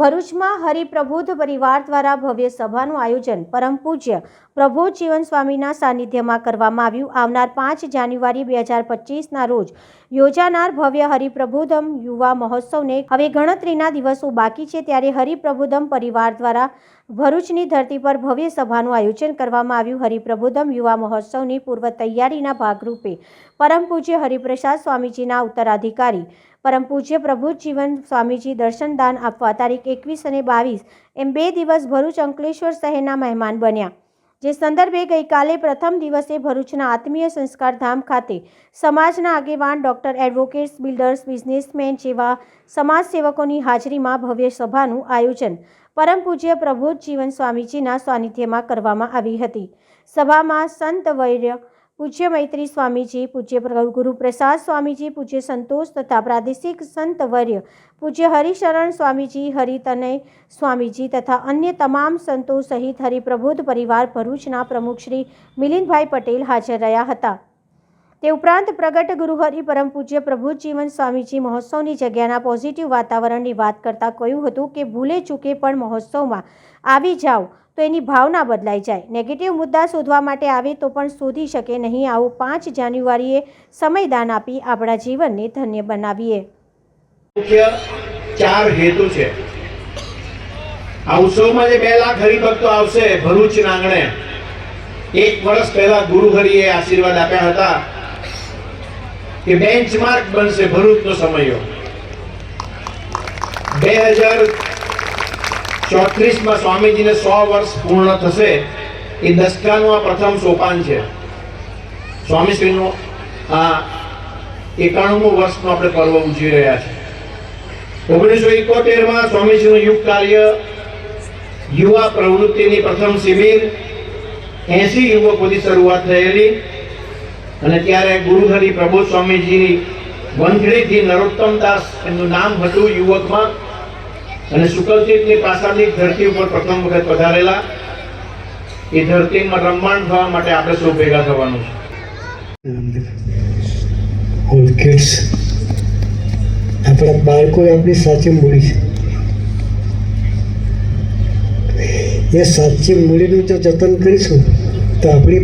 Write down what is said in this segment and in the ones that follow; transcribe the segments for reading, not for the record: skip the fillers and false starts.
ભરૂચમાં હરિપ્રબોધ પરિવાર દ્વારા ભવ્ય સભાનું આયોજન પરમ પૂજ્ય પ્રબોધ જીવન સ્વામીના સાનિધ્યમાં કરવામાં આવ્યું. આવનાર 5 જાન્યુઆરી 2025ના રોજ યોજાનાર ભવ્ય હરિપ્રબોધમ યુવા મહોત્સવને હવે ગણતરીના દિવસો બાકી છે, ત્યારે હરિપ્રબોધમ પરિવાર દ્વારા ભરૂચની ધરતી પર ભવ્ય સભાનું આયોજન કરવામાં આવ્યું. હરિપ્રબોધમ યુવા મહોત્સવની પૂર્વ તૈયારીના ભાગરૂપે પરમ પૂજ્ય હરિપ્રસાદ સ્વામીજીના ઉત્તરાધિકારી પરમ પૂજ્ય પ્રબોધ જીવન સ્વામીજી દર્શનદાન આપવા તારીખ 21 અને 22 એમ 2 દિવસ ભરૂચ અંકલેશ્વર શહેરના મહેમાન બન્યા. જે સંદર્ભે ગઈકાલે પ્રથમ દિવસે ભરૂચના આત્મીય સંસ્કાર ધામ ખાતે સમાજના આગેવાન, ડોક્ટર, એડવોકેટ્સ, બિલ્ડર્સ, બિઝનેસમેન જેવા સમાજસેવકોની હાજરીમાં ભવ્ય સભાનું આયોજન પરમ પૂજ્ય પ્રબોધ જીવન સ્વામીજીના સાનિધ્યમાં કરવામાં આવી હતી. સભામાં સંત વૈર્ય પૂજ્ય મૈત્રી સ્વામીજી, પૂજ્ય ગુરુપ્રસાદ સ્વામીજી, પૂજ્ય સંતોષ તથા પ્રાદેશિક સંત વર્ય પૂજ્ય હરિશરણ સ્વામીજી, હરિતનય સ્વામીજી તથા અન્ય તમામ સંતો સહિત હરિપ્રબોધ પરિવાર ભરૂચના પ્રમુખ શ્રી મિલિંદભાઈ પટેલ હાજર રહ્યા હતા. તે ઉપરાંત પ્રગટ ગુરુહરિ પરમ પૂજ્ય પ્રબોધ જીવન સ્વામીજી મહોત્સવની જગ્યાના પોઝિટિવ વાતાવરણની વાત કરતા કહ્યું હતું કે ભૂલે ચૂકે પણ મહોત્સવમાં આવી જાઓ તો એની ભાવના બદલાઈ જાય. નેગેટિવ મુદ્દા શોધવા માટે આવે તો પણ શોધી શકે નહીં. આવું 5 જાન્યુઆરીએ સમયદાન આપી આપણા જીવનને ધન્ય બનાવીએ. મુખ્ય 4 હેતુ છે. આ ઉત્સવમાં જે 2 લાખ હરિભક્તો આવશે ભરૂચના આંગણે, 1 વર્ષ પહેલા ગુરુહરિએ આશીર્વાદ આપ્યા હતા કે બેન્ચમાર્ક બનશે ભરૂચનો સમયો. 2034માં સ્વામીજીને 100 વર્ષ પૂર્ણ થશે. એ દશકાનું આ પ્રથમ સોપાન છે. સ્વામીશ્રીનું આ 91મું વર્ષનું આપણે પર્વ ઉજવી રહ્યા છીએ. 1971માં સ્વામીજીનું યુગ કાર્ય યુવા પ્રવૃત્તિની પ્રથમ શિબિર 80 યુવકોથી શરૂઆત થયેલી અને ત્યારે ગુરુહરિ પ્રબોધ સ્વામીજીની વંથળીથી નરોત્તમદાસ એમનું નામ હતું યુવકમાં, અને શુકલતીર્થની પ્રાસાદિક ધરતી ઉપર પ્રથમ વખત પધારેલા. એ ધરતીમાં રમમાણ થવા માટે આપણે સૌ ભેગા થવાનું છે. આપણા બાળકો આપણી સાચી મૂડી છે. એ સાચી મૂડીનું જો જતન કરીશું તો આપણી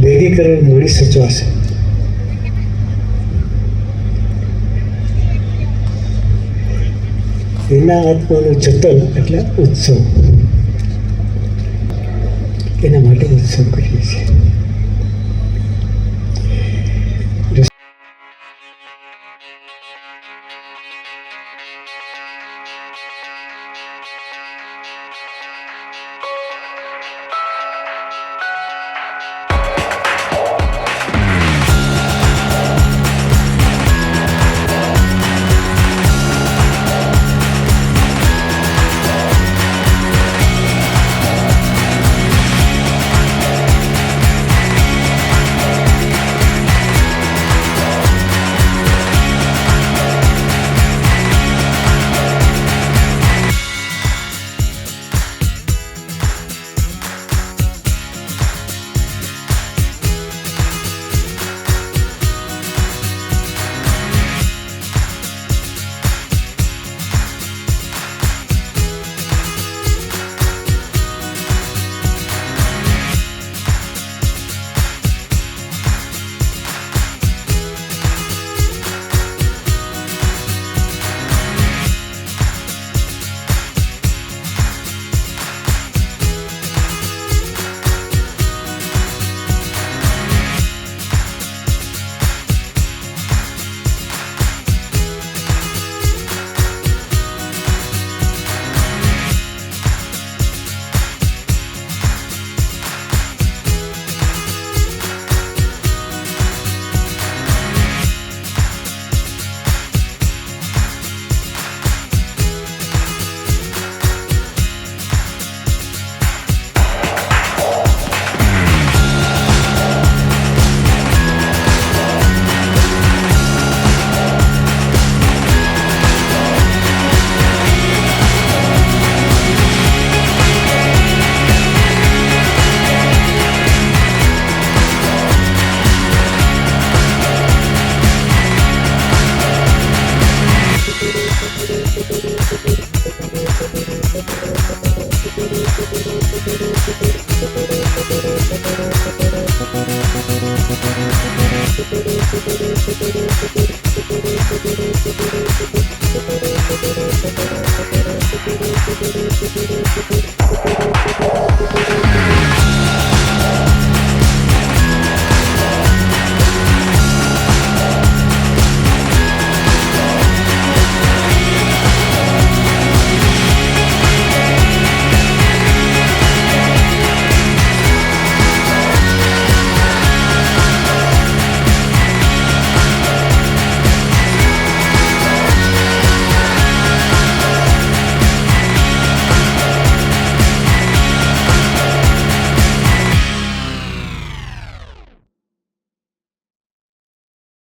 ભેગી કરેલ મૂડી સચવાશે. એના આત્માનું જતન એટલે ઉત્સવ. એના માટે ઉત્સવ કરીએ છીએ.